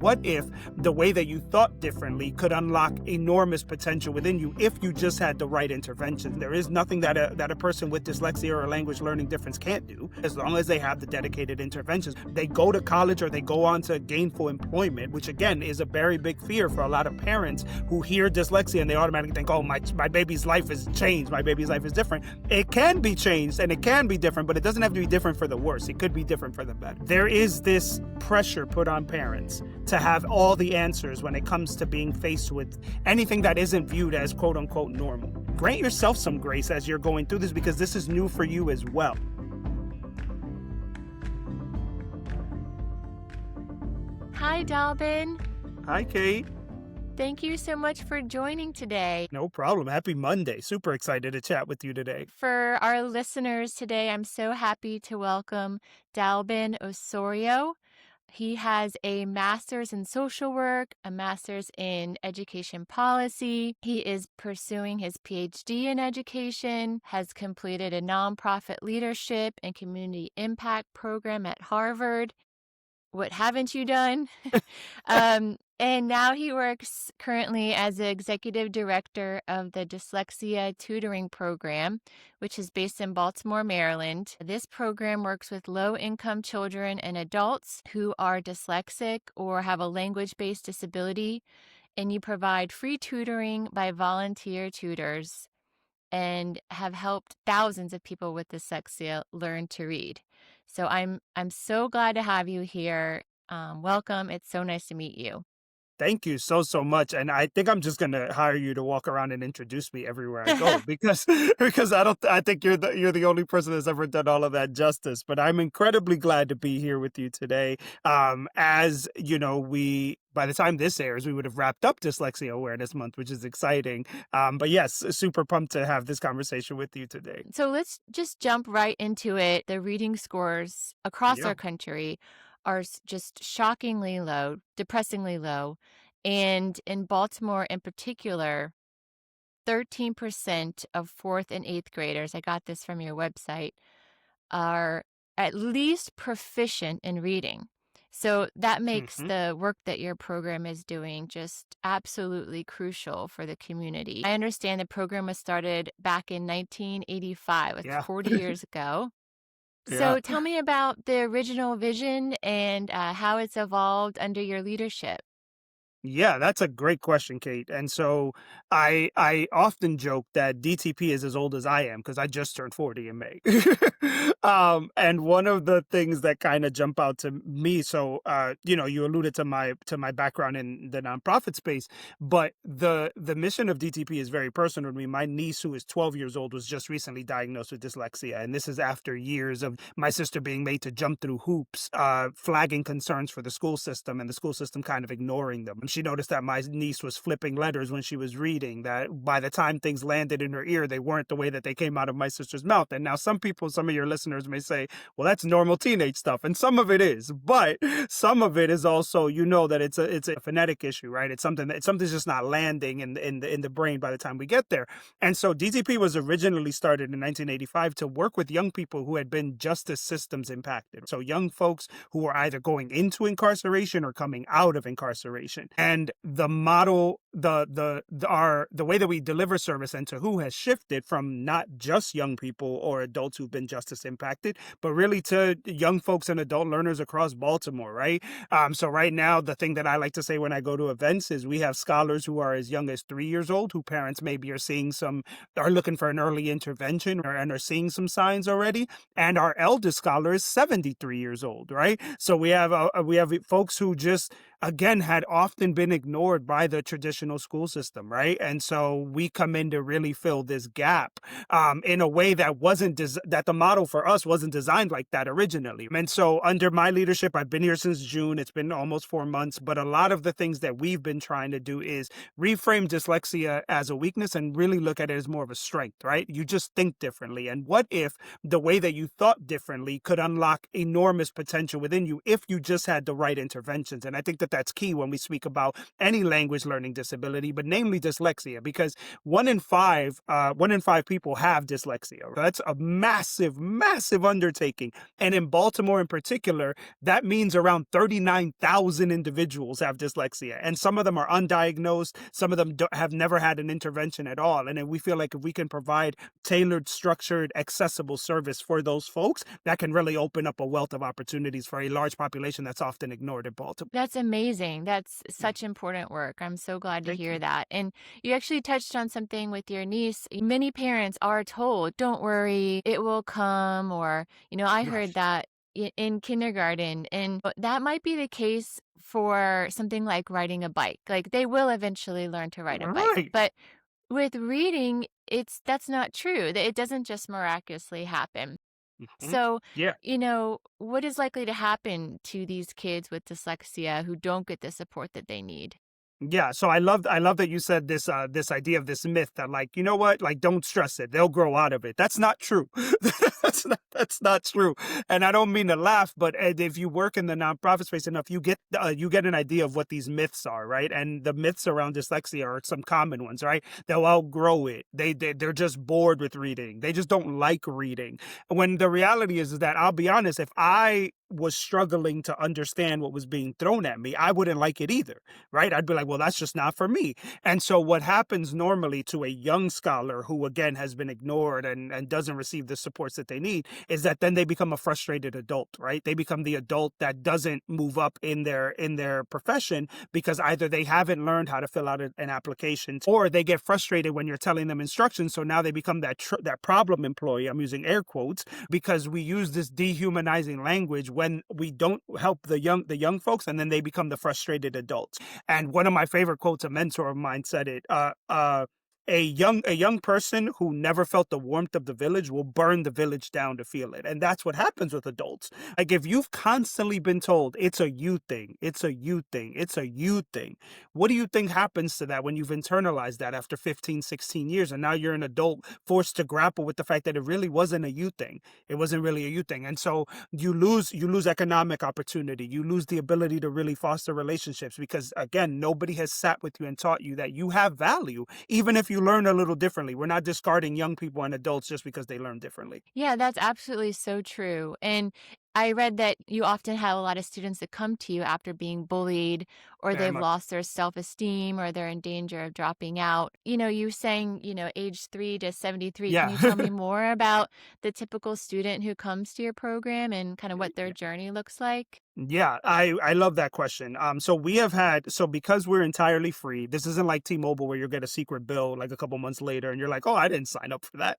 what if the way that you thought differently could unlock enormous potential within you if you just had the right intervention? There is nothing that a person with dyslexia or a language learning difference can't do, as long as they have the dedicated interventions. They go to college or they go on to gainful employment, which again is a very big fear for a lot of parents who hear dyslexia and they automatically think, oh, my baby's life is changed, my baby's life is different. It can be changed and it can be different, but it doesn't have to be different for the worse. It could be different for the better. There is this pressure put on parents to have all the answers when it comes to being faced with anything that isn't viewed as quote unquote normal. Grant yourself some grace as you're going through this, because this is new for you as well. Hi, Dalbin. Hi, Kate. Thank you so much for joining today. No problem. Happy Monday. Super excited to chat with you today. For our listeners today, I'm so happy to welcome Dalbin Osario. He has a master's in social work, a master's in education policy. He is pursuing his PhD in education, has completed a nonprofit leadership and community impact program at Harvard. What haven't you done? And now he works currently as the executive director of the Dyslexia Tutoring Program, which is based in Baltimore, Maryland. This program works with low-income children and adults who are dyslexic or have a language-based disability, and you provide free tutoring by volunteer tutors and have helped thousands of people with dyslexia learn to read. So I'm so glad to have you here. Welcome. It's so nice to meet you. Thank you so much. And I think I'm just gonna hire you to walk around and introduce me everywhere I go because I think you're the only person that's ever done all of that justice. But I'm incredibly glad to be here with you today. As you know, by the time this airs, we would have wrapped up Dyslexia Awareness Month, which is exciting. But yes, super pumped to have this conversation with you today. So let's just jump right into it. The reading scores across our country are just shockingly low, depressingly low. And in Baltimore in particular, 13% of 4th and 8th graders, I got this from your website, are at least proficient in reading. So that makes the work that your program is doing just absolutely crucial for the community. I understand the program was started back in 1985, like 40 years ago. So tell me about the original vision and how it's evolved under your leadership. Yeah, that's a great question, Kate. And so I often joke that DTP is as old as I am because I just turned 40 in May. And one of the things that kind of jump out to me, so you alluded to my background in the nonprofit space, but the mission of DTP is very personal to me. My niece, who is 12 years old, was just recently diagnosed with dyslexia, and this is after years of my sister being made to jump through hoops, flagging concerns for the school system, and the school system kind of ignoring them. She noticed that my niece was flipping letters when she was reading, that by the time things landed in her ear, they weren't the way that they came out of my sister's mouth. And now some of your listeners may say, well, that's normal teenage stuff. And some of it is, but some of it is also, that it's a phonetic issue, right? Something's just not landing in the brain by the time we get there. And so DTP was originally started in 1985 to work with young people who had been justice systems impacted. So young folks who were either going into incarceration or coming out of incarceration. And the model, the way that we deliver service and to who has shifted from not just young people or adults who've been justice impacted, but really to young folks and adult learners across Baltimore, right? So right now, the thing that I like to say when I go to events is we have scholars who are as young as 3 years old, who parents maybe are looking for an early intervention and are seeing some signs already. And our eldest scholar is 73 years old, right? So we have folks who just, again, had often been ignored by the traditional school system, right? And so we come in to really fill this gap in a way that that the model for us wasn't designed like that originally. And so under my leadership, I've been here since June. It's been almost 4 months, but a lot of the things that we've been trying to do is reframe dyslexia as a weakness and really look at it as more of a strength, right? You just think differently. And what if the way that you thought differently could unlock enormous potential within you if you just had the right interventions? And I think that that's key when we speak about any language learning disability, but namely dyslexia, because one in five people have dyslexia. That's a massive massive undertaking. And in Baltimore in particular, that means around 39,000 individuals have dyslexia. And some of them are undiagnosed. Some of them have never had an intervention at all. And then we feel like if we can provide tailored, structured, accessible service for those folks, that can really open up a wealth of opportunities for a large population that's often ignored in Baltimore. That's amazing. That's Yeah. such important work. I'm so glad to Thank hear you. that. And you actually touched on something with your niece. Many parents are told, don't worry, it will come. Or, I heard Right. that in kindergarten. And that might be the case for something like riding a bike. Like they will eventually learn to ride a bike. Right. But with reading, that's not true. That it doesn't just miraculously happen. Mhm. So, Yeah. what is likely to happen to these kids with dyslexia who don't get the support that they need? Yeah, so I love that you said this this idea of this myth that, like, you know what, like, don't stress it, they'll grow out of it. That's not true. That's not true. And I don't mean to laugh, but if you work in the nonprofit space enough, you get an idea of what these myths are, right? And the myths around dyslexia are some common ones, right? They'll outgrow it. They're just bored with reading. They just don't like reading. When the reality is that, I'll be honest, if I was struggling to understand what was being thrown at me, I wouldn't like it either, right? I'd be like, well, that's just not for me. And so, what happens normally to a young scholar who, again, has been ignored and doesn't receive the supports that they need is that then they become a frustrated adult, right? They become the adult that doesn't move up in their profession because either they haven't learned how to fill out an application, or they get frustrated when you're telling them instructions. So now they become that problem employee. I'm using air quotes because we use this dehumanizing language when we don't help the young folks, and then they become the frustrated adults. And one of my favorite quotes, a mentor of mine said it, a young person who never felt the warmth of the village will burn the village down to feel it. And that's what happens with adults. Like, if you've constantly been told it's a you thing, it's a you thing, it's a you thing, what do you think happens to that when you've internalized that after 15, 16 years, and now you're an adult forced to grapple with the fact that it really wasn't a you thing? It wasn't really a you thing. And so you lose economic opportunity, you lose the ability to really foster relationships, because, again, nobody has sat with you and taught you that you have value, even if you learn a little differently. We're not discarding young people and adults just because they learn differently. Yeah, that's absolutely so true. And I read that you often have a lot of students that come to you after being bullied, or Very they've much. lost their self esteem, or they're in danger of dropping out. You saying, age 3 to 73. Can Yeah. you tell me more about the typical student who comes to your program and kind of what their journey looks like? Yeah, I love that question. So because we're entirely free, this isn't like T-Mobile where you get a secret bill like a couple months later and you're like, oh, I didn't sign up for that.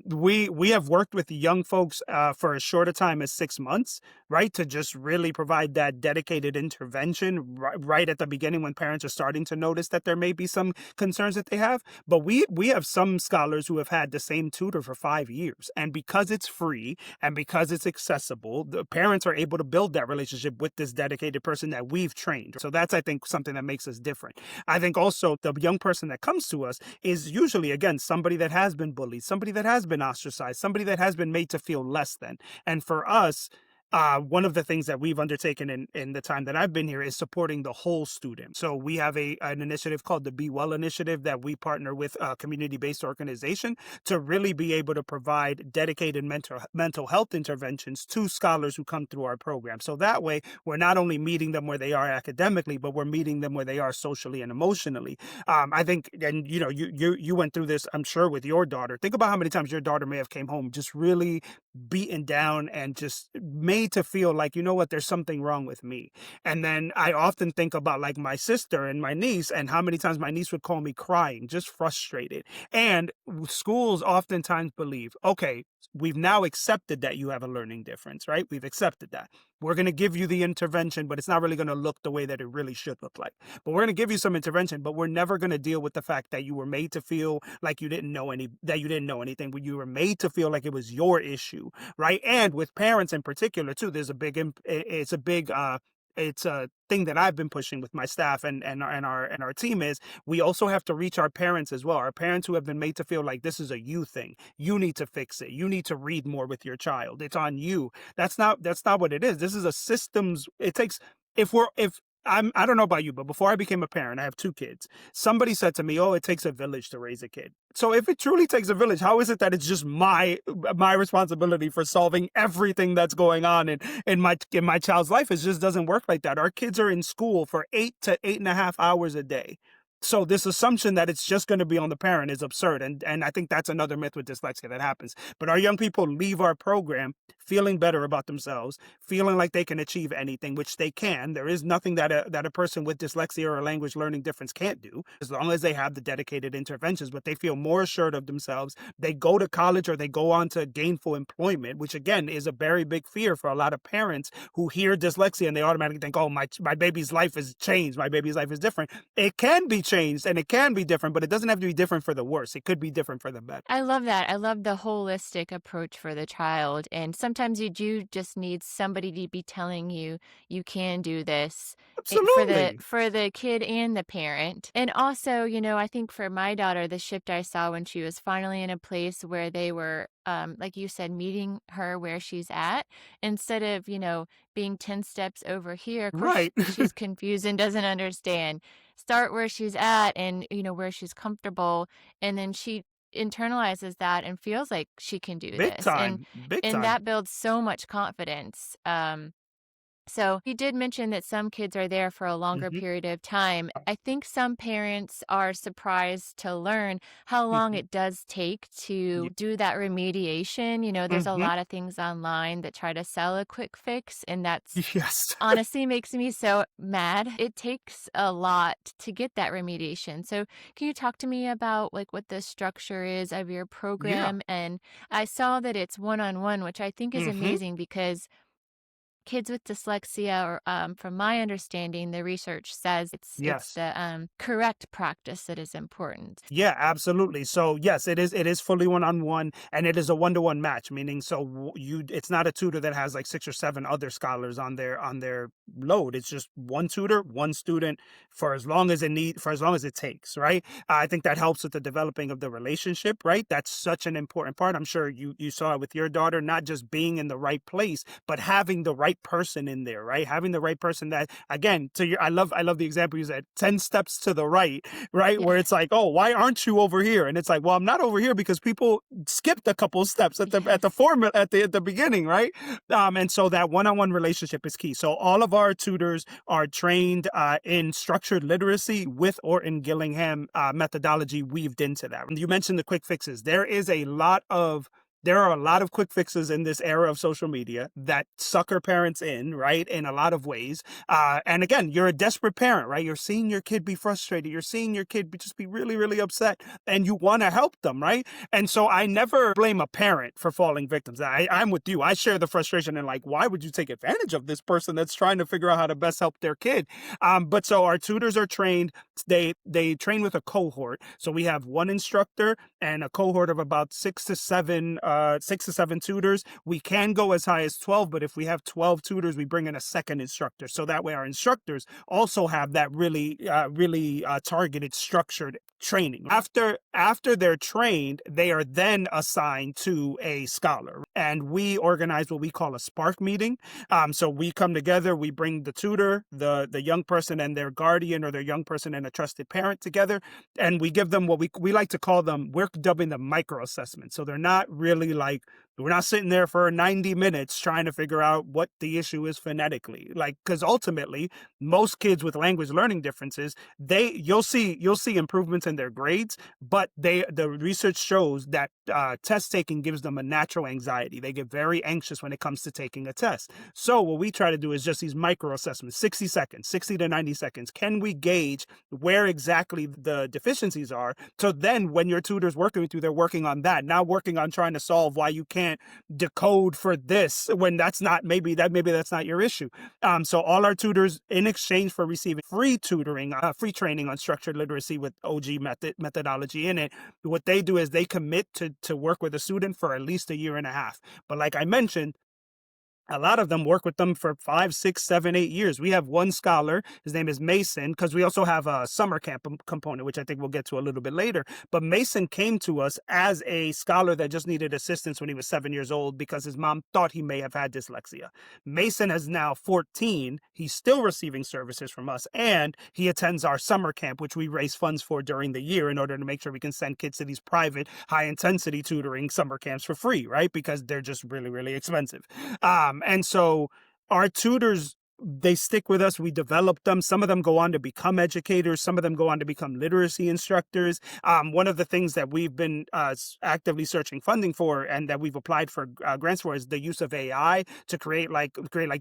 We have worked with young folks for as short a time as 6 months, right, to just really provide that dedicated intervention right at the beginning when parents are starting to notice that there may be some concerns that they have. But we have some scholars who have had the same tutor for 5 years, and because it's free and because it's accessible, the parents are able to build that relationship with this dedicated person that we've trained. So that's, I think, something that makes us different. I think also the young person that comes to us is usually, again, somebody that has been bullied, somebody that has been ostracized, somebody that has been made to feel less than. And for us, one of the things that we've undertaken in the time that I've been here is supporting the whole student. So we have an initiative called the Be Well Initiative that we partner with a community-based organization to really be able to provide dedicated mental health interventions to scholars who come through our program. So that way, we're not only meeting them where they are academically, but we're meeting them where they are socially and emotionally. I think, and you went through this, I'm sure, with your daughter. Think about how many times your daughter may have came home just really beaten down and just made to feel like, you know what, there's something wrong with me. And then I often think about, like, my sister and my niece, and how many times my niece would call me crying, just frustrated. And schools oftentimes believe, okay, we've now accepted that you have a learning difference, right? We've accepted that. We're going to give you the intervention, but it's not really going to look the way that it really should look like. But we're going to give you some intervention, but we're never going to deal with the fact that you were made to feel like you didn't know anything, but you were made to feel like it was your issue, right? And with parents in particular too, there's a big it's a thing that I've been pushing with my staff and our team is we also have to reach our parents as well. Our parents who have been made to feel like this is a you thing. You need to fix it. You need to read more with your child. It's on you. That's not what it is. This is a systems. It takes if I don't know about you, but before I became a parent, I have 2 kids. Somebody said to me, "Oh, it takes a village to raise a kid." So if it truly takes a village, how is it that it's just my responsibility for solving everything that's going on in my child's life? It just doesn't work like that. Our kids are in school for 8 to 8.5 hours a day. So this assumption that it's just going to be on the parent is absurd, and I think that's another myth with dyslexia that happens. But our young people leave our program feeling better about themselves, feeling like they can achieve anything, which they can. There is nothing that a person with dyslexia or a language learning difference can't do, as long as they have the dedicated interventions. But they feel more assured of themselves. They go to college or they go on to gainful employment, which again is a very big fear for a lot of parents who hear dyslexia and they automatically think, "Oh, my baby's life is changed. My baby's life is different." It can be changed and it can be different, but it doesn't have to be different for the worse. It could be different for the better. I love that. I love the holistic approach for the child. And sometimes you do just need somebody to be telling you you can do this Absolutely. for the kid and the parent. And also, I think for my daughter, the shift I saw when she was finally in a place where they were like you said, meeting her where she's at instead of, being 10 steps over here. Of course, Right. she's confused and doesn't understand. Start where she's at and, where she's comfortable, and then she internalizes that and feels like she can do Big this, and time. Big and time. that builds so much confidence. So you did mention that some kids are there for a longer Mhm. period of time. I think some parents are surprised to learn how long Mhm. it does take Ye to do that remediation. There's a Mhm. lot of things online that try to sell a quick fix, and that's Yes. honestly makes me so mad. It takes a lot to get that remediation. So, can you talk to me about like what the structure is of your Yeah. program? And I saw that it's one-on-one, which I think is Mhm. amazing because kids with dyslexia, or from my understanding, the research says it's Yes. the correct practice that is important. Yeah, absolutely. So yes, it is fully one-on-one and it is a one-to-one match, meaning so you it's not a tutor that has like 6 or 7 other scholars on their load. It's just one tutor, one student for as long as it takes, right? I think that helps with the developing of the relationship, right? That's such an important part. I'm sure you saw it with your daughter, not just being in the right place, but having the right person in there, right? Having the right person that again, to your I love the example you said, 10 steps to the right? Yeah. Where it's like, oh, why aren't you over here? And it's like, well, I'm not over here because people skipped a couple of steps at the Yes. format at the beginning, right? And so that one-on-one relationship is key. So all of our tutors are trained in structured literacy with or in Gillingham methodology weaved into that. You mentioned the quick fixes. There are a lot of quick fixes in this era of social media that sucker parents in, right? In a lot of ways. And again, you're a desperate parent, right? You're seeing your kid be frustrated. You're seeing your kid just be really, really upset, and you want to help them, right? And so I never blame a parent for falling victims. I'm with you. I share the frustration and like, why would you take advantage of this person that's trying to figure out how to best help their kid? But so our tutors are trained. They train with a cohort. So we have one instructor and a cohort of about 6 to 7 tutors. We can go as high as 12, but if we have 12 tutors, we bring in a second instructor. So that way our instructors also have that really targeted, structured training. After they're trained, they are then assigned to a scholar. And we organize what we call a spark meeting. So we come together, we bring the tutor, the young person and their guardian, or their young person and a trusted parent together, and we give them what we like to call them, we're dubbing them micro assessments. So they're not really like, we're not sitting there for 90 minutes trying to figure out what the issue is phonetically. Like, because ultimately, most kids with language learning differences, you'll see improvements in their grades, but the research shows that test taking gives them a natural anxiety. They get very anxious when it comes to taking a test. So what we try to do is just these micro assessments, 60 seconds, 60 to 90 seconds. Can we gauge where exactly the deficiencies are? So then when your tutor's working with you, they're working on that, not working on trying to solve why you can't decode for this when maybe that's not your issue. So all our tutors, in exchange for receiving free tutoring, free training on structured literacy with OG methodology in it, what they do is they commit to work with a student for at least a year and a half. But like I mentioned, A lot of them work with them for 5, 6, 7, 8 years. We have one scholar, his name is Mason, because we also have a summer camp component, which I think we'll get to a little bit later. But Mason came to us as a scholar that just needed assistance when he was 7 years old because his mom thought he may have had dyslexia. Mason is now 14. He's still receiving services from us, and he attends our summer camp, which we raise funds for during the year in order to make sure we can send kids to these private, high intensity tutoring summer camps for free, right? Because they're just really, really expensive. And so our tutors, they stick with us. We develop them. Some of them go on to become educators. Some of them go on to become literacy instructors. One of the things that we've been actively searching funding for, and that we've applied for grants for, is the use of AI to create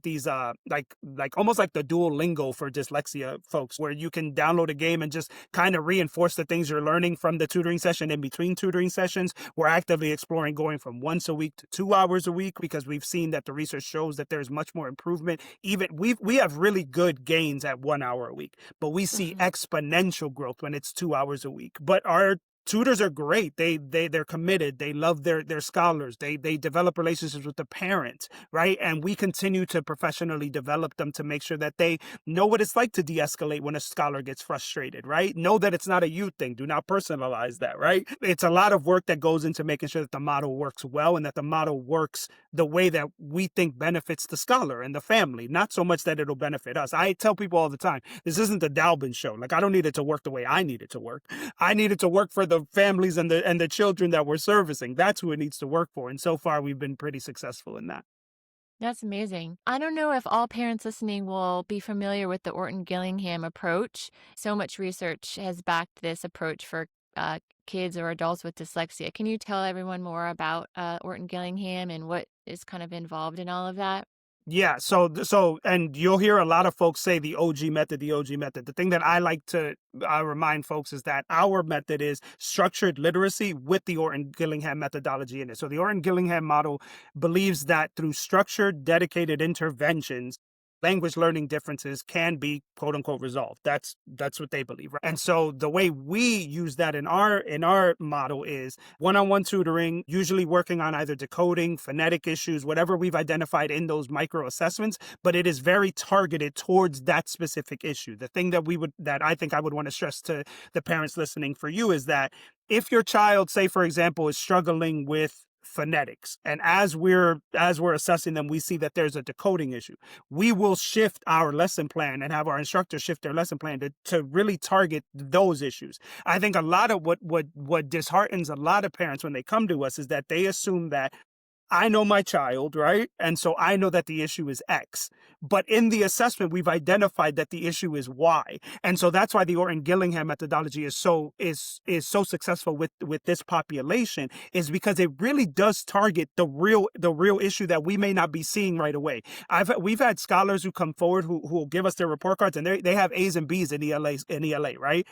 these like almost like the Duolingo for dyslexia folks, where you can download a game and just kind of reinforce the things you're learning from the tutoring session in between tutoring sessions. We're actively exploring going from once a week to 2 hours a week because we've seen that the research shows that there's much more improvement. Even we have really good gains at 1 hour a week, but we see Mhm. exponential growth when it's 2 hours a week. But our tutors are great. They're committed. They love their scholars. They develop relationships with the parents, right? And we continue to professionally develop them to make sure that they know what it's like to de-escalate when a scholar gets frustrated, right? Know that it's not a you thing. Do not personalize that, right? It's a lot of work that goes into making sure that the model works well and that the model works the way that we think benefits the scholar and the family, not so much that it'll benefit us. I tell people all the time, this isn't the Dalbin show. Like, I don't need it to work the way I need it to work. I need it to work for the families and the children that we're servicing. That's who it needs to work for. And so far we've been pretty successful in that. That's amazing. I don't know if all parents listening will be familiar with the Orton Gillingham approach. So much research has backed this approach for kids or adults with dyslexia. Can you tell everyone more about Orton Gillingham and what is kind of involved in all of that? Yeah, and you'll hear a lot of folks say the OG method, the OG method. The thing that I like to remind folks is that our method is structured literacy with the Orton Gillingham methodology in it. So the Orton Gillingham model believes that through structured, dedicated interventions, language learning differences can be quote unquote resolved. That's what they believe, right? And so the way we use that in our model is one-on-one tutoring, usually working on either decoding, phonetic issues, whatever we've identified in those micro assessments, but it is very targeted towards that specific issue. The thing that I think I would want to stress to the parents listening for you is that if your child, say for example, is struggling with phonetics, and as we're assessing them, we see that there's a decoding issue, we will shift our lesson plan and have our instructors shift their lesson plan to really target those issues. I think a lot of what disheartens a lot of parents when they come to us is that they assume that I know my child, right? And so I know that the issue is X. But in the assessment, we've identified that the issue is Y. And so that's why the Orton Gillingham methodology is so successful with this population, is because it really does target the real issue that we may not be seeing right away. We've had scholars who come forward who will give us their report cards, and they have A's and B's in ELA, right?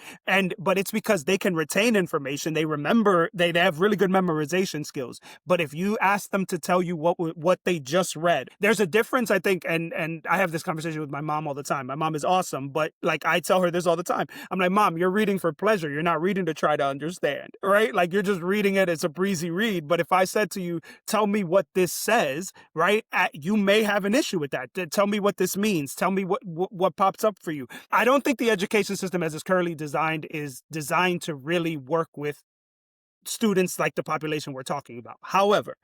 But it's because they can retain information, they remember, they have really good memorization skills. But if you ask them to tell you what they just read, there's a difference, I think. And I have this conversation with my mom all the time. My mom is awesome, but like I tell her this all the time. I'm like, Mom, you're reading for pleasure. You're not reading to try to understand, right? Like, you're just reading it. It's a breezy read. But if I said to you, tell me what this says, right? You may have an issue with that. Tell me what this means. Tell me what pops up for you. I don't think the education system as it's currently designed is designed to really work with students like the population we're talking about. However,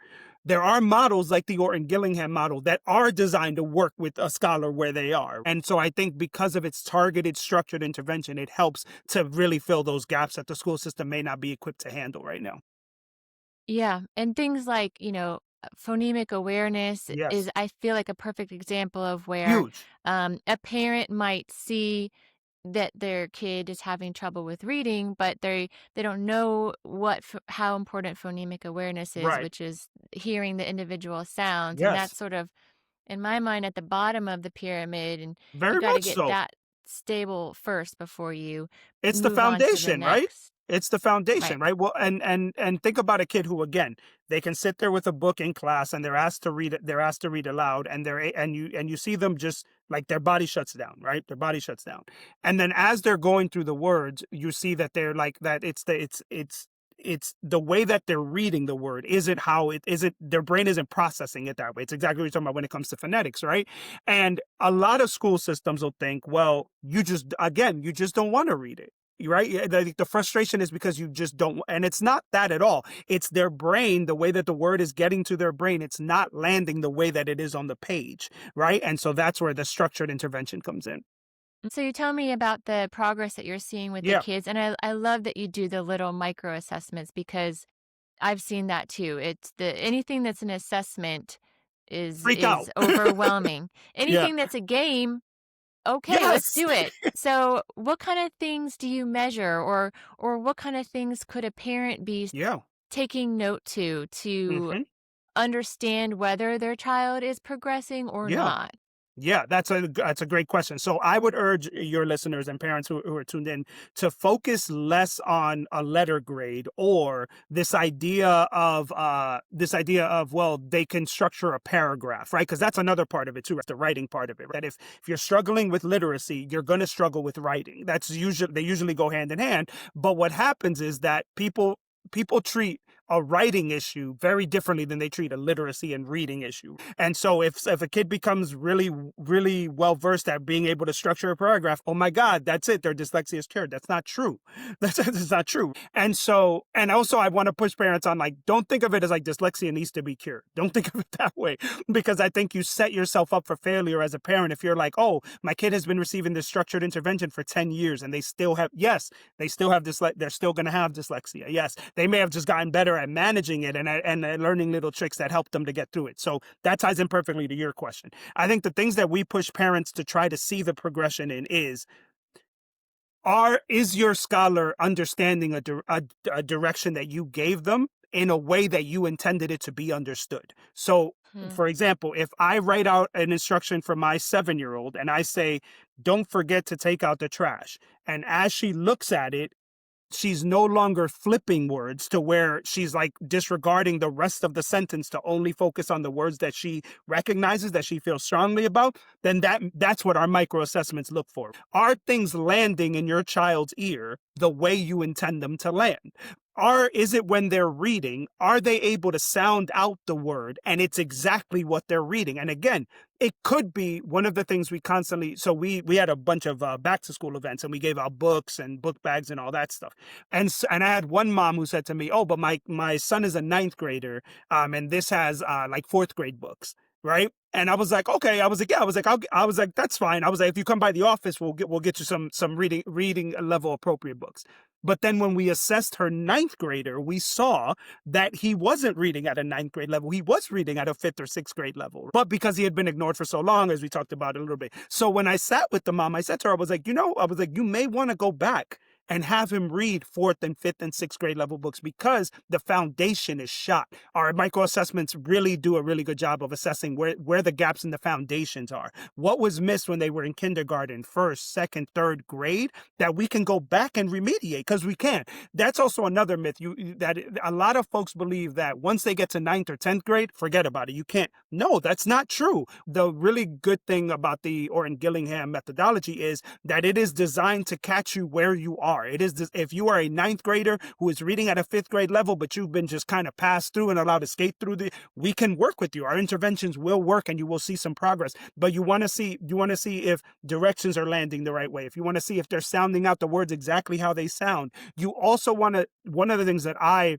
there are models like the Orton Gillingham model that are designed to work with a scholar where they are. And so I think because of its targeted, structured intervention, it helps to really fill those gaps that the school system may not be equipped to handle right now. Yeah, and things like, phonemic awareness Yes. is, I feel like, a perfect example of where Huge. a parent might see that their kid is having trouble with reading, but they don't know how important phonemic awareness is, Right. which is hearing the individual sounds, and Yes. that's sort of, in my mind, at the bottom of the pyramid, and you Very got to much get so. that stable first before you It's the move on to the foundation, right? next. It's the Right. foundation, right? Well, and think about a kid who, again, they can sit there with a book in class and they're asked to read it. They're asked to read aloud, and you see them just like their body shuts down, right? Their body shuts down, and then as they're going through the words, you see that they're like that. it's the way that they're reading the word isn't how it isn't their brain isn't processing it that way. It's exactly what you're talking about when it comes to phonetics, right? And a lot of school systems will think, well, you just don't want to read it. Right? Yeah, the frustration is because you just don't, and it's not that at all. It's their brain, the way that the word is getting to their brain, it's not landing the way that it is on the page, right? And so that's where the structured intervention comes in. So you tell me about the progress that you're seeing with the Yeah. kids, and I love that you do the little micro assessments because I've seen that too. It's the anything that's an assessment Freak out. is overwhelming. Yeah. Anything that's a game, okay, let's Yes. do it. So, what kind of things do you measure or what kind of things could a parent be Yeah. taking note to Hmm. understand whether their child is progressing or Yeah. not? Yeah, that's a great question. So I would urge your listeners and parents who are tuned in to focus less on a letter grade or this idea of, well, they can structure a paragraph, right? Because that's another part of it too, the writing part of it. Right? If you're struggling with literacy, you're going to struggle with writing. That's usually they usually go hand in hand. But what happens is that people treat a writing issue very differently than they treat a literacy and reading issue. And so if a kid becomes really well versed at being able to structure a paragraph, oh my God, that's it. Their dyslexia is cured. That's not true. That's not true. And also I want to push parents on, like, don't think of it as like dyslexia needs to be cured. Don't think of it that way, because I think you set yourself up for failure as a parent if you're like, oh, my kid has been receiving this structured intervention for 10 years and they still have, yes, they still have they're still going to have dyslexia. Yes, they may have just gotten better at managing it and learning little tricks that help them to get through it. So that ties in perfectly to your question. I think the things that we push parents to try to see the progression in is your scholar understanding a direction that you gave them in a way that you intended it to be understood. So, Hmm. for example, if I write out an instruction for my 7-year old and I say, don't forget to take out the trash, and as she looks at it, she's no longer flipping words to where she's like disregarding the rest of the sentence to only focus on the words that she recognizes, that she feels strongly about, then that's what our micro assessments look for. Are things landing in your child's ear the way you intend them to land? Is it when they're reading, are they able to sound out the word and it's exactly what they're reading? And again, it could be one of the things we constantly, so we had a bunch of back to school events and we gave out books and book bags and all that stuff. And I had one mom who said to me, oh, but my son is a ninth grader, and this has like fourth grade books, right? And I was like, okay. I was like, yeah. I was like, that's fine. I was like, if you come by the office, we'll get you some reading level appropriate books. But then when we assessed her ninth grader, we saw that he wasn't reading at a ninth grade level. He was reading at a fifth or sixth grade level. But because he had been ignored for so long, as we talked about a little bit. So when I sat with the mom, I said to her, I was like, you may want to go back and have him read fourth and fifth and sixth grade level books because the foundation is shot. Our micro assessments really do a really good job of assessing where the gaps in the foundations are. What was missed when they were in kindergarten, first, second, third grade, that we can go back and remediate, because we can. That's also another myth. That a lot of folks believe that once they get to ninth or 10th grade, forget about it. You can't. No, that's not true. The really good thing about the Orton Gillingham methodology is that it is designed to catch you where you are. If you are a ninth grader who is reading at a fifth grade level, but you've been just kind of passed through and allowed to skate through we can work with you. Our interventions will work and you will see some progress. But you want to see if directions are landing the right way. If you want to see if they're sounding out the words exactly how they sound. You also want to, one of the things that I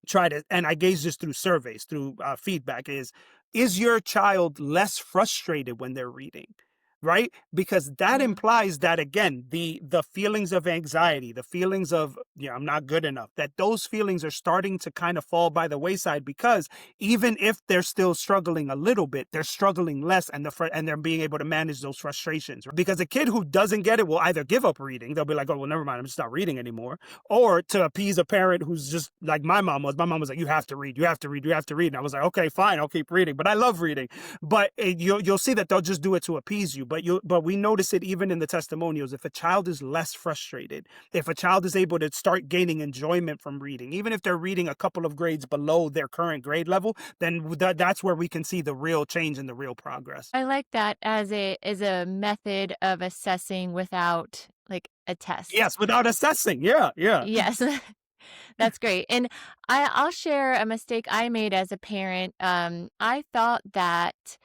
try to, and I gauge this through surveys, through feedback, is your child less frustrated when they're reading? Right? Because that Mhm. implies that, again, the feelings of anxiety, the feelings of, I'm not good enough, that those feelings are starting to kind of fall by the wayside, because even if they're still struggling a little bit, they're struggling less, and and they're being able to manage those frustrations. Because a kid who doesn't get it will either give up reading, they'll be like, oh well, never mind, I'm just not reading anymore, or to appease a parent who's just like my mom was. My mom was like, you have to read, you have to read, you have to read. And I was like, okay, fine, I'll keep reading, but I love reading. But you'll see that they'll just do it to appease you. But we notice it even in the testimonials. If a child is less frustrated, if a child is able to start gaining enjoyment from reading, even if they're reading a couple of grades below their current grade level, then that's where we can see the real change and the real progress. I like that as a method of assessing without, like, a test. Yes, without assessing. Yeah, yeah. Yes. That's great. And I'll share a mistake I made as a parent. I thought that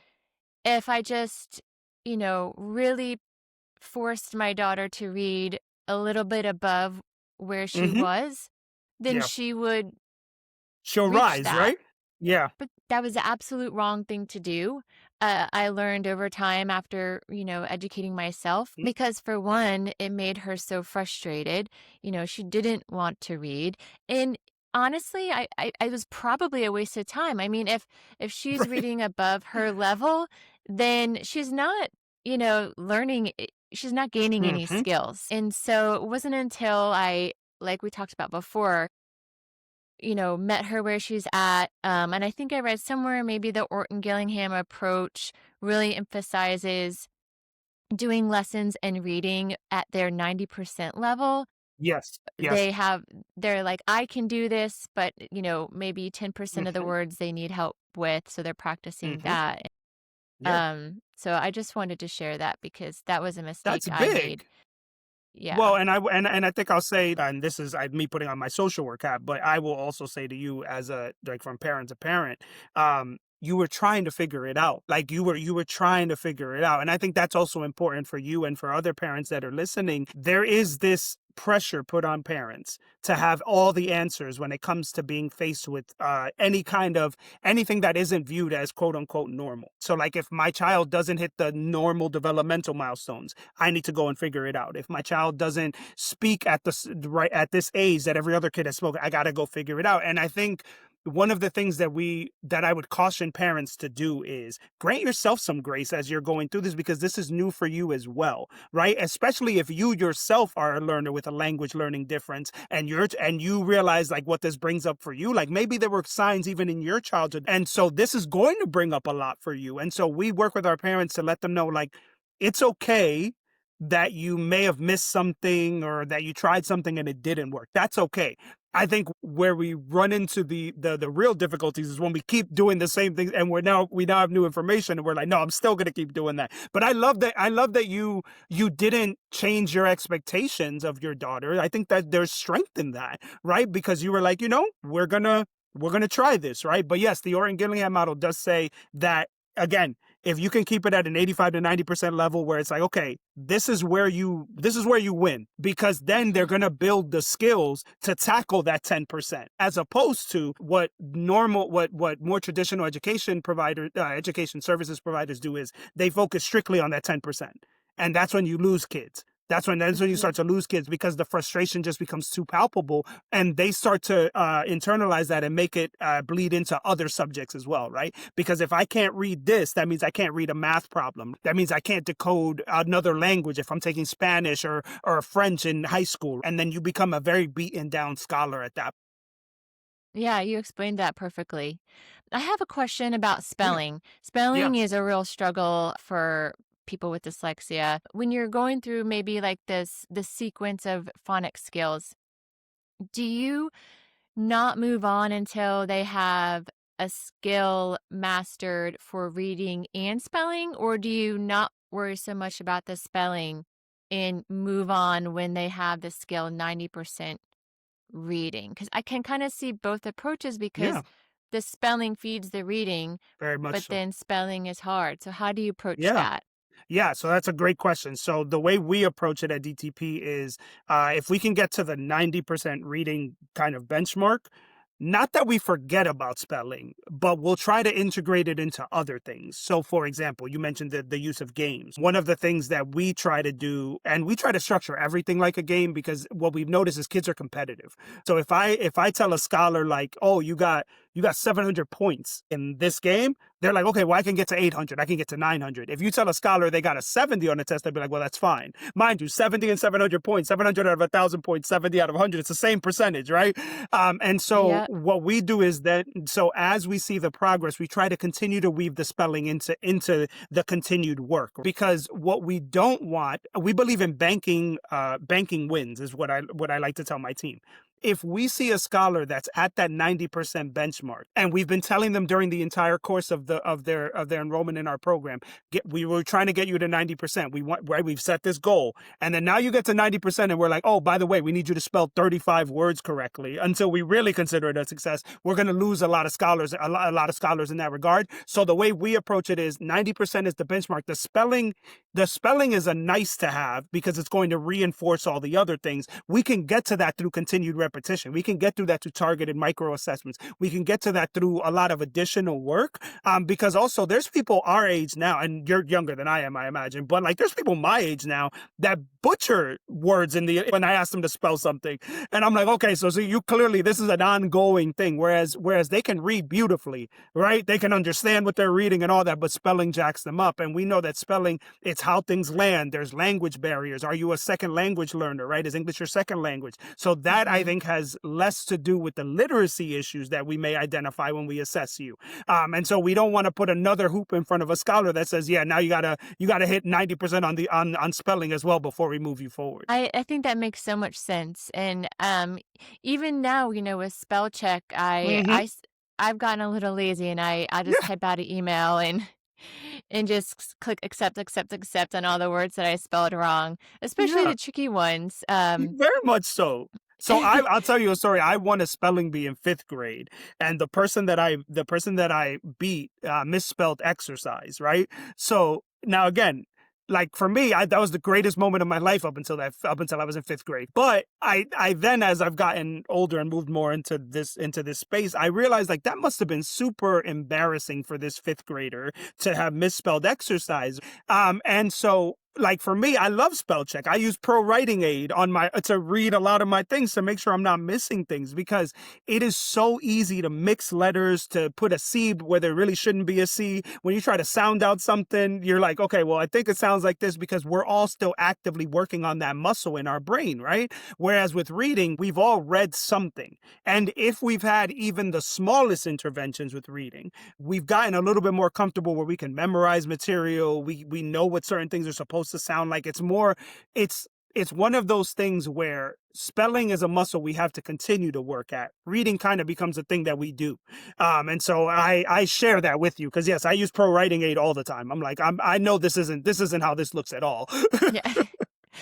if I just, really forced my daughter to read a little bit above where she Mhm. was, then Yeah. she would She'll reach rise, that. right? Yeah. But that was the absolute wrong thing to do. I learned over time after, educating myself, Mm. because for one, it made her so frustrated. She didn't want to read. And honestly, I was probably a waste of time. I mean, if she's Right. reading above her level, then she's not, learning, she's not gaining any Mhm. skills. And so it wasn't until like we talked about before, met her where she's at. And I think I read somewhere maybe the Orton Gillingham approach really emphasizes doing lessons and reading at their 90% level. Yes. Yes. They have, they're like, I can do this, but, maybe 10% of the Mhm. words they need help with. So they're practicing Mhm. that. Yeah. So I just wanted to share that because that was a mistake That's I made. big. Yeah. Well, and I think I'll say, and this is me putting on my social work hat, but I will also say to you as a like from parent to parent, you were trying to figure it out. Like you were trying to figure it out. And I think that's also important for you and for other parents that are listening. There is this pressure put on parents to have all the answers when it comes to being faced with any kind of anything that isn't viewed as quote unquote normal. So like if my child doesn't hit the normal developmental milestones, I need to go and figure it out. If my child doesn't speak at right at this age that every other kid has spoken, I got to go figure it out. And I think one of the things that I would caution parents to do is grant yourself some grace as you're going through this, because this is new for you as well, right? Especially if you yourself are a learner with a language learning difference, and you realize like what this brings up for you. Like maybe there were signs even in your childhood, and so this is going to bring up a lot for you. And so we work with our parents to let them know like it's okay that you may have missed something or that you tried something and it didn't work. That's okay. I think where we run into the real difficulties is when we keep doing the same things, and we now have new information and we're like, no, I'm still gonna keep doing that. But I love that you didn't change your expectations of your daughter. I think that there's strength in that, right? Because you were like, we're gonna try this, right? But yes, the Orton Gillingham model does say that again, if you can keep it at an 85 to 90% level where it's like, okay, this is where you win, because then they're going to build the skills to tackle that 10%, as opposed to what more traditional education services providers do is they focus strictly on that 10. And that's when you lose kids. That's when you start to lose kids, because the frustration just becomes too palpable, and they start to internalize that and make it bleed into other subjects as well, right? Because if I can't read this, that means I can't read a math problem. That means I can't decode another language if I'm taking Spanish or French in high school. And then you become a very beaten down scholar at that. Yeah, you explained that perfectly. I have a question about Yeah. spelling. Yeah. Spelling is a real struggle for people with dyslexia. When you're going through maybe like the sequence of phonics skills, do you not move on until they have a skill mastered for reading and spelling, or do you not worry so much about the spelling and move on when they have the skill 90% reading? Because I can kind of see both approaches, because Yeah. the spelling feeds the reading, Very much but so. then spelling is hard. So how do you approach Yeah. that? Yeah, so that's a great question. So the way we approach it at DTP is if we can get to the 90% reading kind of benchmark, not that we forget about spelling, but we'll try to integrate it into other things. So, for example, you mentioned the use of games. One of the things that we try to do, and we try to structure everything like a game, because what we've noticed is kids are competitive. So if I tell a scholar like, oh, you got 700 points in this game, they're like, okay, well, I can get to 800. I can get to 900. If you tell a scholar they got a 70 on the test, they'd be like, well, that's fine. Mind you, 70 and 700 points, 700 out of 1,000 points, 70 out of 100, it's the same percentage, right? And so Yeah. what we do is that, so as we see the progress, we try to continue to weave the spelling into the continued work, because what we don't want, we believe in banking wins is what I like to tell my team. if we see a scholar that's at that 90% benchmark, and we've been telling them during the entire course of their enrollment in our program, we were trying to get you to 90%. We want, right, we've set this goal. And then now you get to 90% and we're like, oh, by the way, we need you to spell 35 words correctly until we really consider it a success. We're going to lose a lot of scholars, a lot of scholars in that regard. So the way we approach it is 90% is the benchmark. The spelling is a nice to have because it's going to reinforce all the other things. We can get to that through continued repetition. We can get through that through targeted micro assessments. We can get to that through a lot of additional work. Because also there's people our age now, and you're younger than I am, I imagine, but like there's people my age now that butcher words when I ask them to spell something. And I'm like, okay, so you clearly, this is an ongoing thing. Whereas they can read beautifully, right? They can understand what they're reading and all that, but spelling jacks them up. And we know that spelling, it's how things land. There's language barriers. Are you a second language learner, right? Is English your second language? So that I think has less to do with the literacy issues that we may identify when we assess you. And so we don't want to put another hoop in front of a scholar that says, yeah, now you gotta hit 90% on spelling as well before we move you forward. I think that makes so much sense, and, even now, with spell check, Hmm. I've gotten a little lazy, and I just Yeah, type out an email and and just click accept, accept, accept on all the words that I spelled wrong, especially yeah. the tricky ones, Very much so. So I'll tell you a story. I won a spelling bee in fifth grade, and the person that I beat misspelled exercise. Right. So now again, like for me, that was the greatest moment of my life up until I was in fifth grade. But I then, as I've gotten older and moved more into this space, I realized like that must have been super embarrassing for this fifth grader to have misspelled exercise. And so like for me, I love spell check. I use pro writing aid on my to read a lot of my things to make sure I'm not missing things because it is so easy to mix letters, to put a C where there really shouldn't be a C. When you try to sound out something, you're like, okay, well, I think it sounds like this because we're all still actively working on that muscle in our brain, right? Whereas with reading, we've all read something. And if we've had even the smallest interventions with reading, we've gotten a little bit more comfortable where we can memorize material. We know what certain things are supposed to sound like. It's one of those things where spelling is a muscle we have to continue to work at. Reading kind of becomes a thing that we do. And so I share that with you because yes, I use pro writing aid all the time. I'm like, I know this isn't how this looks at all. Yeah.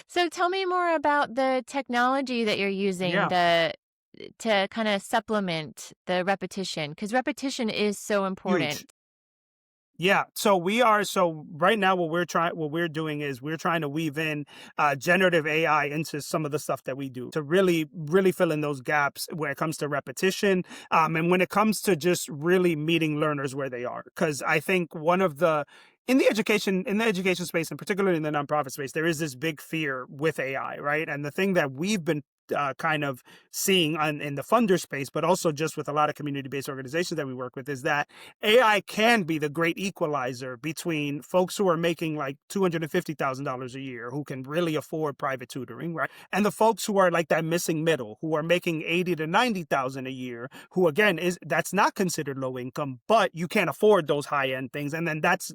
So tell me more about the technology that you're using, Yeah, to kinda supplement the repetition, because repetition is so huge. important. Yeah, so right now what we're doing is we're trying to weave in generative AI into some of the stuff that we do to really fill in those gaps when it comes to repetition, and when it comes to just really meeting learners where they are. Because I think one of the in the education space, and particularly in the nonprofit space, there is this big fear with AI, right? And the thing that we've been kind of seeing in the funder space, but also just with a lot of community-based organizations that we work with, is that AI can be the great equalizer between folks who are making like $250,000 a year, who can really afford private tutoring, right? And the folks who are like that missing middle, who are making 80 to 90,000 a year, who again that's not considered low income, but you can't afford those high-end things. And then that's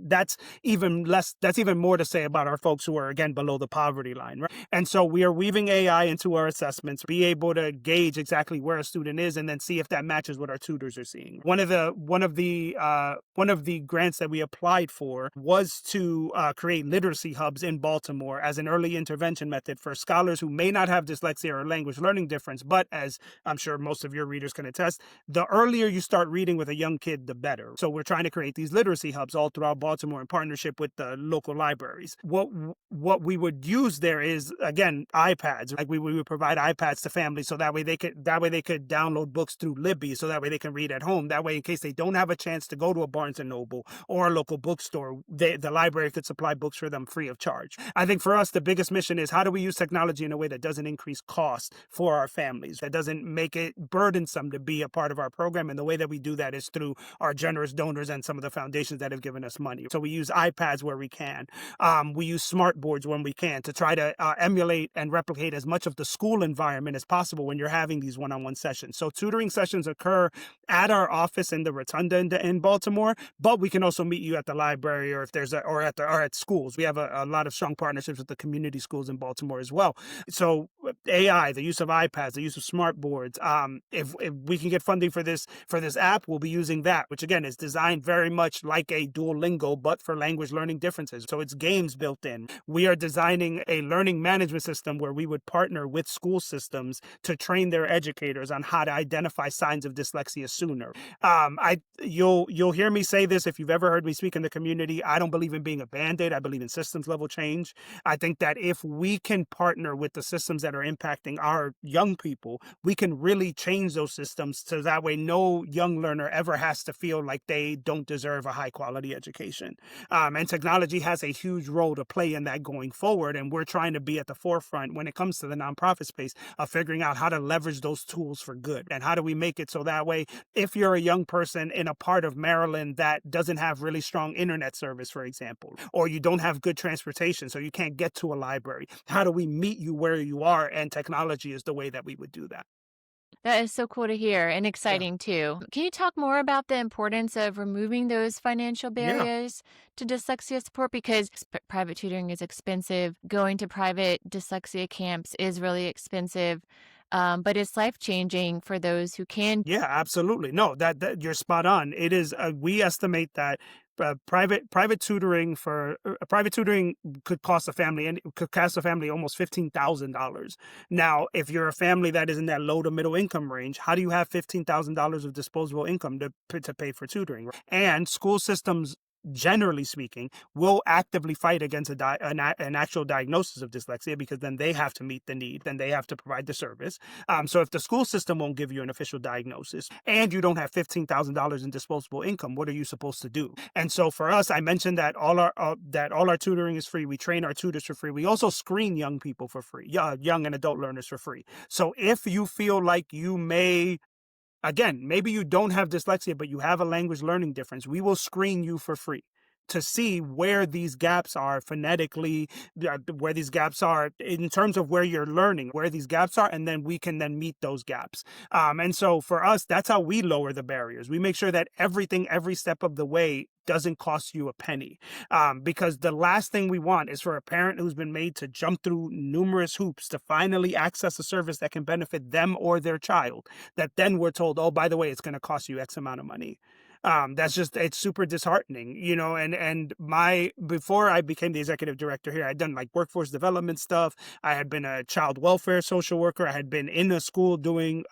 even less, that's even more to say about our folks who are again below the poverty line, right? And so we are weaving AI into our assessments, be able to gauge exactly where a student is, and then see if that matches what our tutors are seeing. One of the grants that we applied for was to create literacy hubs in Baltimore as an early intervention method for scholars who may not have dyslexia or language learning difference, but as I'm sure most of your readers can attest, the earlier you start reading with a young kid, the better. So we're trying to create these literacy hubs all throughout Baltimore in partnership with the local libraries. What we would use there is again iPads. Like we would provide iPads to families so that way they could download books through Libby, so that way they can read at home. That way, in case they don't have a chance to go to a Barnes and Noble or a local bookstore, the library could supply books for them free of charge. I think for us, the biggest mission is how do we use technology in a way that doesn't increase costs for our families, that doesn't make it burdensome to be a part of our program. And the way that we do that is through our generous donors and some of the foundations that have given us money. So we use iPads where we can. We use smart boards when we can to try to emulate and replicate as much of the school environment environment as possible when you're having these one-on-one sessions. So tutoring sessions occur at our office in the Rotunda in Baltimore, but we can also meet you at the library, or if there's a, or at schools. We have a lot of strong partnerships with the community schools in Baltimore as well. So AI, the use of iPads, the use of smart boards. If we can get funding for this app, we'll be using that, which again is designed very much like a Duolingo, but for language learning differences. So it's games built in. We are designing a learning management system where we would partner with school systems to train their educators on how to identify signs of dyslexia sooner. You'll hear me say this if you've ever heard me speak in the community. I don't believe in being a band-aid. I believe in systems level change. I think that if we can partner with the systems that are impacting our young people, we can really change those systems so that way no young learner ever has to feel like they don't deserve a high quality education. And technology has a huge role to play in that going forward. And we're trying to be at the forefront when it comes to the nonprofit space of figuring out how to leverage those tools for good. And how do we make it so that way, if you're a young person in a part of Maryland that doesn't have really strong internet service, for example, or you don't have good transportation, so you can't get to a library, how do we meet you where you are? And technology is the way that we would do that. That is so cool to hear and Yeah. exciting too. Can you talk more about the importance of removing those financial Yeah. barriers to dyslexia support? Because private tutoring is expensive. Going to private dyslexia camps is really expensive, but it's life changing for those who can. Yeah, absolutely. No, that you're spot on. It is. We estimate that private tutoring could cost a family, and could cost a family almost $15,000. Now, if you're a family that is in that low to middle income range, how do you have $15,000 of disposable income to pay for tutoring? And school systems, generally speaking, will actively fight against an actual diagnosis of dyslexia, because then they have to meet the need, then they have to provide the service. So if the school system won't give you an official diagnosis and you don't have $15,000 in disposable income, what are you supposed to do? And so for us, I mentioned that all our tutoring is free. We train our tutors for free. We also screen young people for free, young and adult learners for free. So if you feel like you may, again, maybe you don't have dyslexia, but you have a language learning difference, we will screen you for free to see where these gaps are phonetically, where these gaps are in terms of where you're learning, where these gaps are, and then we can then meet those gaps. And so for us, that's how we lower the barriers. We make sure that everything, every step of the way, doesn't cost you a penny. Because the last thing we want is for a parent who's been made to jump through numerous hoops to finally access a service that can benefit them or their child, that then we're told, oh, by the way, it's going to cost you X amount of money. That's just, it's super disheartening, and my, before I became the executive director here, I'd done like workforce development stuff. I had been a child welfare social worker. I had been in a school doing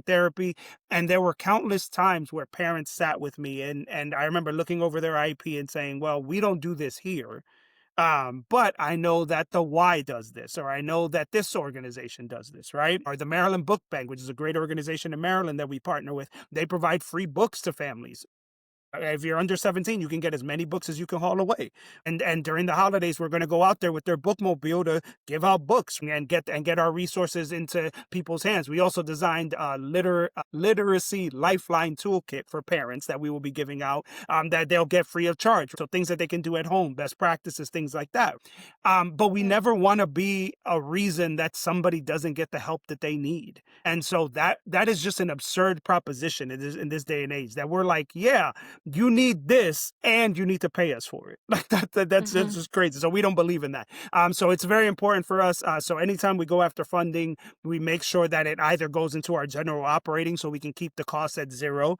therapy. And there were countless times where parents sat with me, and I remember looking over their IEP and saying, well, we don't do this here. But I know that the Y does this, or I know that this organization does this, right? Or the Maryland Book Bank, which is a great organization in Maryland that we partner with, they provide free books to families. If you're under 17, you can get as many books as you can haul away. And during the holidays, we're going to go out there with their bookmobile to give out books and get our resources into people's hands. We also designed a literacy lifeline toolkit for parents that we will be giving out, that they'll get free of charge. So things that they can do at home, best practices, things like that. But we never want to be a reason that somebody doesn't get the help that they need. And so that is just an absurd proposition in this day and age, that we're like, yeah, you need this and you need to pay us for it. Like that's Mhm. just crazy. So we don't believe in that. So it's very important for us. So anytime we go after funding, we make sure that it either goes into our general operating so we can keep the costs at zero.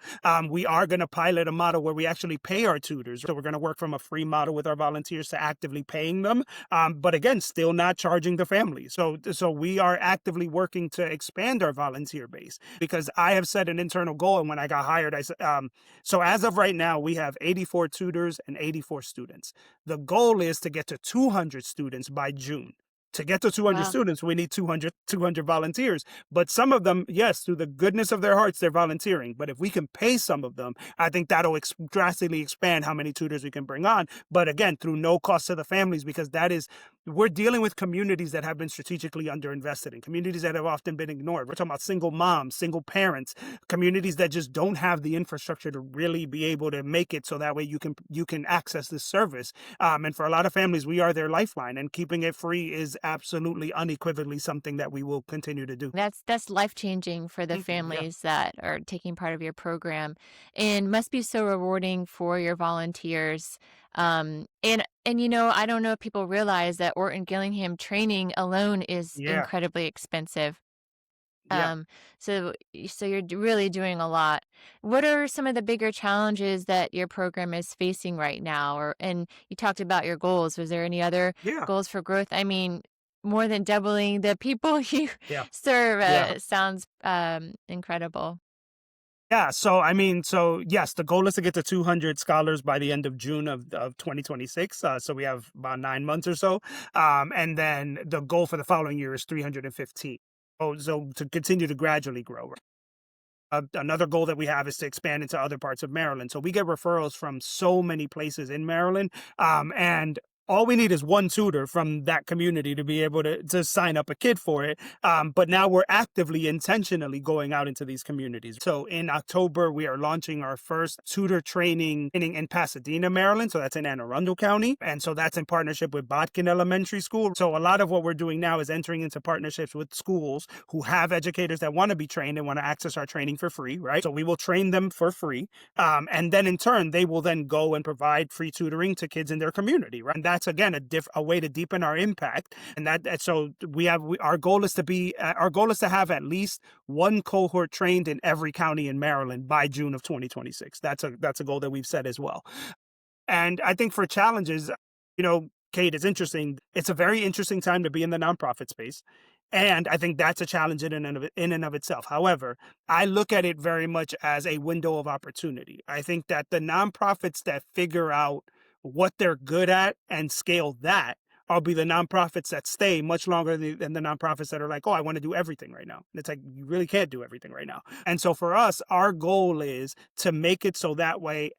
We are going to pilot a model where we actually pay our tutors. So we're going to work from a free model with our volunteers to actively paying them. But again, still not charging the families. So we are actively working to expand our volunteer base, because I have set an internal goal. And when I got hired, I said, so as of right now, we have 84 tutors and 84 students. The goal is to get to 200 students by June. To get to 200 Wow. students, we need 200 volunteers. But some of them, yes, through the goodness of their hearts, they're volunteering. But if we can pay some of them, I think that'll drastically expand how many tutors we can bring on. But again, through no cost to the families, because that is we're dealing with communities that have been strategically underinvested in, communities that have often been ignored. We're talking about single moms, single parents, communities that just don't have the infrastructure to really be able to make it so that way you can access this service. And for a lot of families, we are their lifeline, and keeping it free is absolutely unequivocally something that we will continue to do. That's life-changing for the Yeah, families that are taking part of your program, and must be so rewarding for your volunteers. I don't know if people realize that Orton Gillingham training alone is yeah, incredibly expensive. yeah, Um, so you're really doing a lot. What are some of the bigger challenges that your program is facing right now? And you talked about your goals. Was there any other yeah, goals for growth? I mean, more than doubling the people you yeah, serve yeah. sounds incredible. Yeah, so yes, the goal is to get to 200 scholars by the end of June of 2026. So we have about 9 months or so, and then the goal for the following year is 315. Oh, so to continue to gradually grow. Another goal that we have is to expand into other parts of Maryland. So we get referrals from so many places in Maryland, and all we need is one tutor from that community to be able to sign up a kid for it. But now we're actively, intentionally going out into these communities. So in October, we are launching our first tutor training in Pasadena, Maryland. So that's in Anne Arundel County. And so that's in partnership with Botkin Elementary School. So a lot of what we're doing now is entering into partnerships with schools who have educators that want to be trained and want to access our training for free, right? So we will train them for free. And then in turn, they will then go and provide free tutoring to kids in their community, right? And that's again a way to deepen our impact. And so our goal is to have at least one cohort trained in every county in Maryland by June of 2026. That's a goal that we've set as well. And I think for challenges, Kate, it's interesting. It's a very interesting time to be in the nonprofit space. And I think that's a challenge in and of itself. However, I look at it very much as a window of opportunity. I think that the nonprofits that figure out what they're good at and scale that will be the nonprofits that stay much longer than the nonprofits that are like, oh, I want to do everything right now. And it's like, you really can't do everything right now. And so for us, our goal is to make it so that way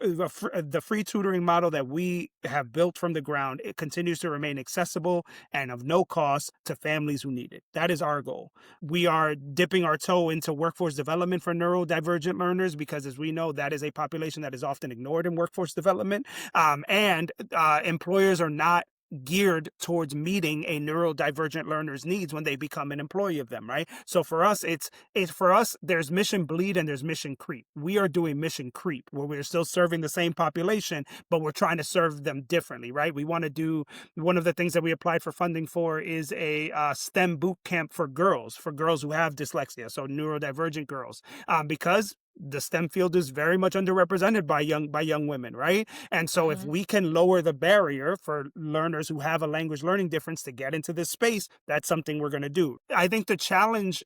the free tutoring model that we have built from the ground, it continues to remain accessible and of no cost to families who need it. That is our goal. We are dipping our toe into workforce development for neurodivergent learners because, as we know, that is a population that is often ignored in workforce development. And employers are not geared towards meeting a neurodivergent learner's needs when they become an employee of them, right? So for us, it's for us, there's mission bleed and there's mission creep. We are doing mission creep where we're still serving the same population, but we're trying to serve them differently, right? We want to do one of the things that we applied for funding for is a STEM boot camp for girls who have dyslexia, so neurodivergent girls, because the STEM field is very much underrepresented by young women, right? And so if Mhm. we can lower the barrier for learners who have a language learning difference to get into this space, that's something we're going to do. I think the challenge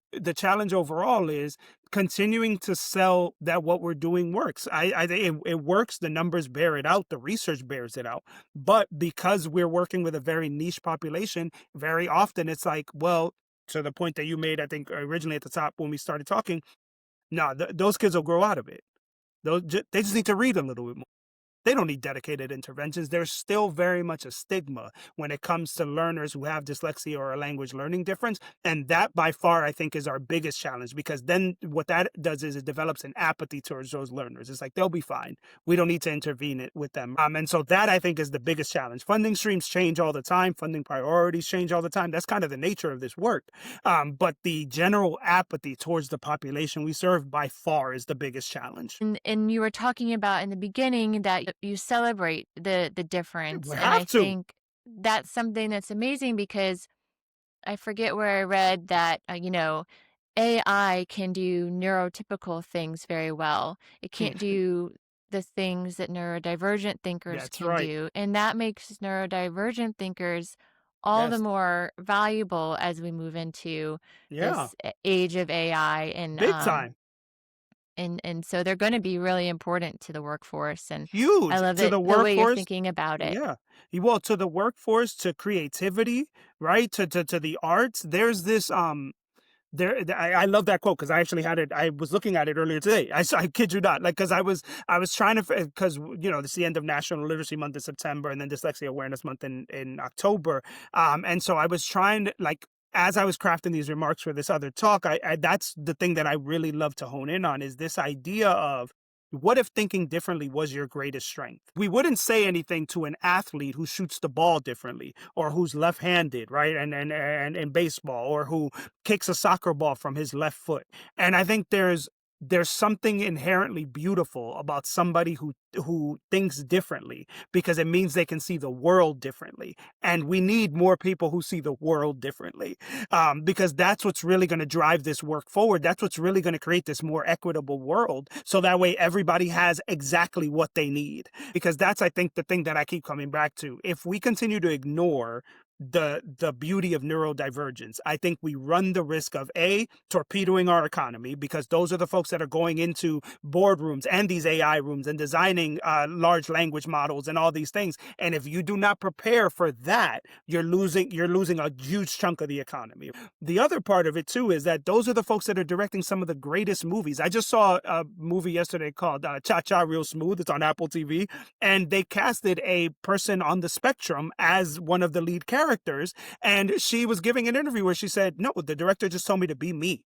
overall is continuing to sell that what we're doing works. I think it works. The numbers bear it out. The research bears it out. But because we're working with a very niche population, very often it's like, well, to the point that you made, I think originally at the top when we started talking, no, those kids will grow out of it. They just need to read a little bit more. They don't need dedicated interventions. There's still very much a stigma when it comes to learners who have dyslexia or a language learning difference. And that by far, I think, is our biggest challenge because then what that does is it develops an apathy towards those learners. It's like, they'll be fine. We don't need to intervene with them. And so that I think is the biggest challenge. Funding streams change all the time. Funding priorities change all the time. That's kind of the nature of this work. But the general apathy towards the population we serve by far is the biggest challenge. And you were talking about in the beginning that you celebrate the difference, We and I have to. think that's something that's amazing because I forget where I read that, AI can do neurotypical things very well. It can't do the things that neurodivergent thinkers That's can right. do, and that makes neurodivergent thinkers all the Yes. more valuable as we move into Yeah. this age of AI, Big time. and so they're gonna be really important to the workforce, and I Huge love to it the the way you're workforce. thinking about it. Yeah. Well, to the workforce, to creativity, right? To the arts. I love that quote because I actually had it. I was looking at it earlier today. I kid you not, like because I was trying to because it's the end of National Literacy Month in September and then Dyslexia Awareness Month in October, and so I was trying to like as I was crafting these remarks for this other talk, I that's the thing that I really love to hone in on is this idea of what if thinking differently was your greatest strength? We wouldn't say anything to an athlete who shoots the ball differently or who's left-handed, right? And in baseball or who kicks a soccer ball from his left foot. And I think there's something inherently beautiful about somebody who thinks differently because it means they can see the world differently. And we need more people who see the world differently because that's what's really going to drive this work forward. That's what's really going to create this more equitable world. So that way everybody has exactly what they need. Because that's, I think, the thing that I keep coming back to. If we continue to ignore the beauty of neurodivergence, I think we run the risk of torpedoing our economy because those are the folks that are going into boardrooms and these AI rooms and designing large language models and all these things. And if you do not prepare for that, you're losing a huge chunk of the economy. The other part of it too is that those are the folks that are directing some of the greatest movies. I just saw a movie yesterday called Cha Cha Real Smooth. It's on Apple TV, and they casted a person on the spectrum as one of the lead characters. And she was giving an interview where she said, no, the director just told me to be me.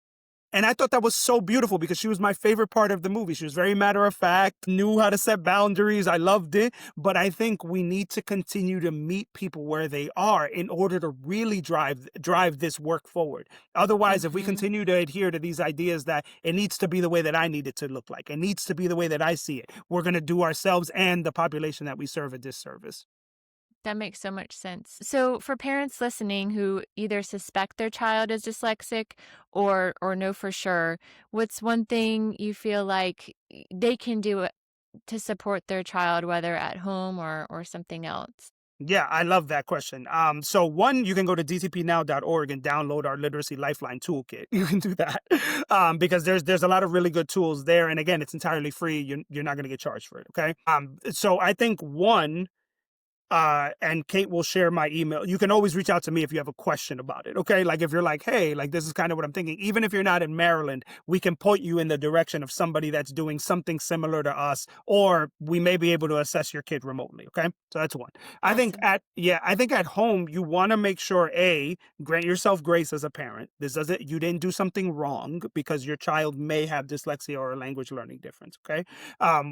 And I thought that was so beautiful because she was my favorite part of the movie. She was very matter of fact, knew how to set boundaries. I loved it. But I think we need to continue to meet people where they are in order to really drive this work forward. Otherwise, if we Mhm. continue to adhere to these ideas that it needs to be the way that I need it to look like, it needs to be the way that I see it, we're going to do ourselves and the population that we serve a disservice. That makes so much sense. So, for parents listening who either suspect their child is dyslexic or know for sure, what's one thing you feel like they can do to support their child, whether at home or something else? Yeah, I love that question. So one, you can go to dtpnow.org and download our literacy lifeline toolkit. You can do that because there's a lot of really good tools there, and again, it's entirely free. You're not going to get charged for it. Okay. So I think one and Kate will share my email. You can always reach out to me if you have a question about it. Okay. Like if you're like, hey, like this is kind of what I'm thinking. Even if you're not in Maryland, we can point you in the direction of somebody that's doing something similar to us, or we may be able to assess your kid remotely. Okay. So that's one. Awesome. I think at home, you want to make sure grant yourself grace as a parent. You didn't do something wrong because your child may have dyslexia or a language learning difference. Okay.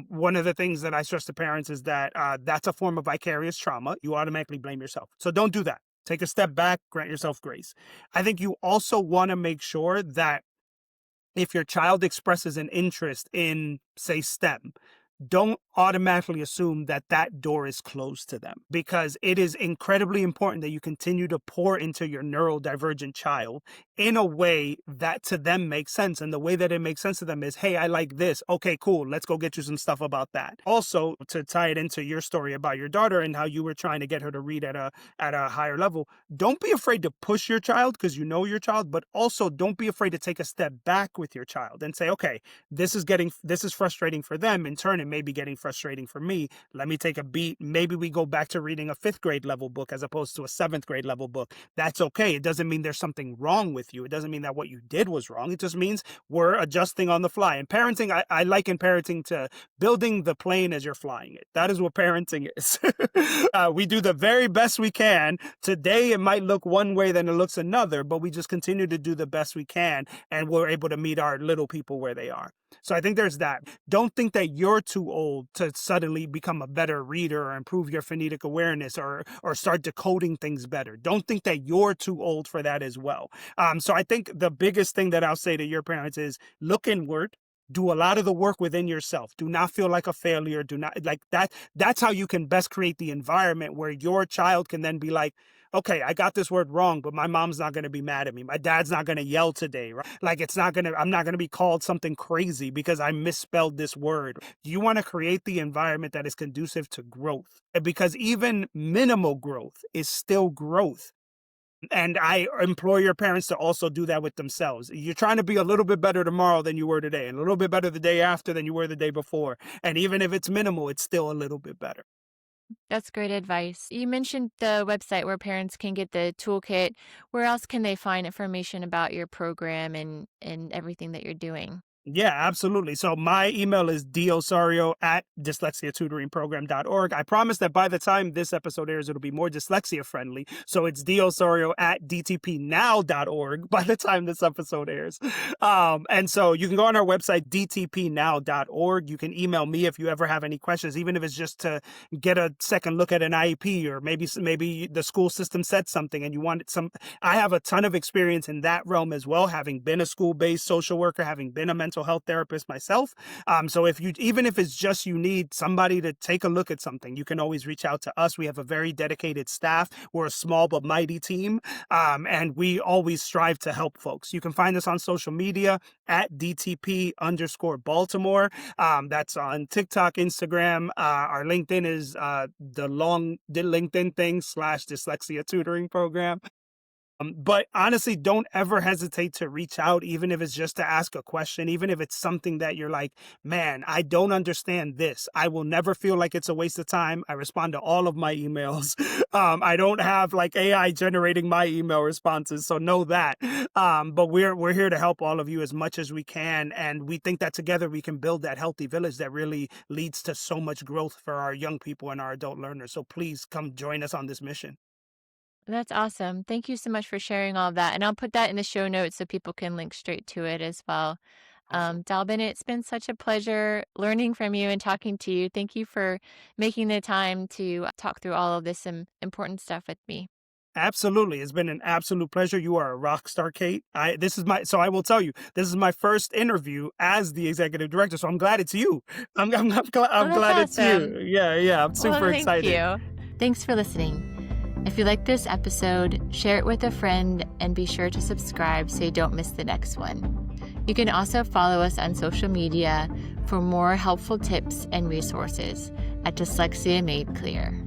One of the things that I stress to parents is that that's a form of vicarious trauma. You automatically blame yourself. So don't do that. Take a step back, grant yourself grace. I think you also want to make sure that if your child expresses an interest in, say, STEM, don't automatically assume that that door is closed to them because it is incredibly important that you continue to pour into your neurodivergent child in a way that to them makes sense. And the way that it makes sense to them is, hey, I like this. Okay, cool. Let's go get you some stuff about that. Also, to tie it into your story about your daughter and how you were trying to get her to read at a higher level, don't be afraid to push your child because you know your child, but also don't be afraid to take a step back with your child and say, okay, this is frustrating for them. In turn, it may be getting frustrating for me. Let me take a beat. Maybe we go back to reading a fifth grade level book as opposed to a seventh grade level book. That's okay. It doesn't mean there's something wrong with you. It doesn't mean that what you did was wrong. It just means we're adjusting on the fly. And parenting, I liken parenting to building the plane as you're flying it. That is what parenting is. We do the very best we can. Today, it might look one way, then it looks another, but we just continue to do the best we can. And we're able to meet our little people where they are. So I think there's that. Don't think that you're too old to suddenly become a better reader or improve your phonetic awareness or start decoding things better. Don't think that you're too old for that as well. So I think the biggest thing that I'll say to your parents is look inward. Do a lot of the work within yourself. Do not feel like a failure. Do not like that. That's how you can best create the environment where your child can then be like, okay, I got this word wrong, but my mom's not going to be mad at me. My dad's not going to yell today, right? Like I'm not going to be called something crazy because I misspelled this word. You want to create the environment that is conducive to growth because even minimal growth is still growth. And I implore your parents to also do that with themselves. You're trying to be a little bit better tomorrow than you were today, and a little bit better the day after than you were the day before. And even if it's minimal, it's still a little bit better. That's great advice. You mentioned the website where parents can get the toolkit. Where else can they find information about your program and everything that you're doing? Yeah, absolutely. So my email is dosario at dyslexiatutoringprogram.org. I promise that by the time this episode airs, it'll be more dyslexia friendly. So it's dosario at dtpnow.org by the time this episode airs. And so you can go on our website, dtpnow.org. You can email me if you ever have any questions, even if it's just to get a second look at an IEP, or maybe the school system said something and you wanted some. I have a ton of experience in that realm as well, having been a school-based social worker, having been a mental health therapist myself. So even if it's just you need somebody to take a look at something, you can always reach out to us. We have a very dedicated staff. We're a small but mighty team, and we always strive to help folks. You can find us on social media at DTP_Baltimore. That's on TikTok, Instagram. Our LinkedIn is the LinkedIn thing / Dyslexia Tutoring Program. But honestly, don't ever hesitate to reach out, even if it's just to ask a question, even if it's something that you're like, man, I don't understand this. I will never feel like it's a waste of time. I respond to all of my emails. I don't have like AI generating my email responses, so know that. But we're here to help all of you as much as we can, and we think that together we can build that healthy village that really leads to so much growth for our young people and our adult learners. So please come join us on this mission. That's awesome. Thank you so much for sharing all of that. And I'll put that in the show notes so people can link straight to it as well. Awesome. Dalbin, it's been such a pleasure learning from you and talking to you. Thank you for making the time to talk through all of this important stuff with me. Absolutely. It's been an absolute pleasure. You are a rock star, Kate. I will tell you, this is my first interview as the executive director. So I'm glad it's you. Oh, I'm that's glad it's awesome. you. Yeah. Yeah. I'm Well, super thank excited. you. Thanks for listening. If you like this episode, share it with a friend and be sure to subscribe so you don't miss the next one. You can also follow us on social media for more helpful tips and resources at Dyslexia Made Clear.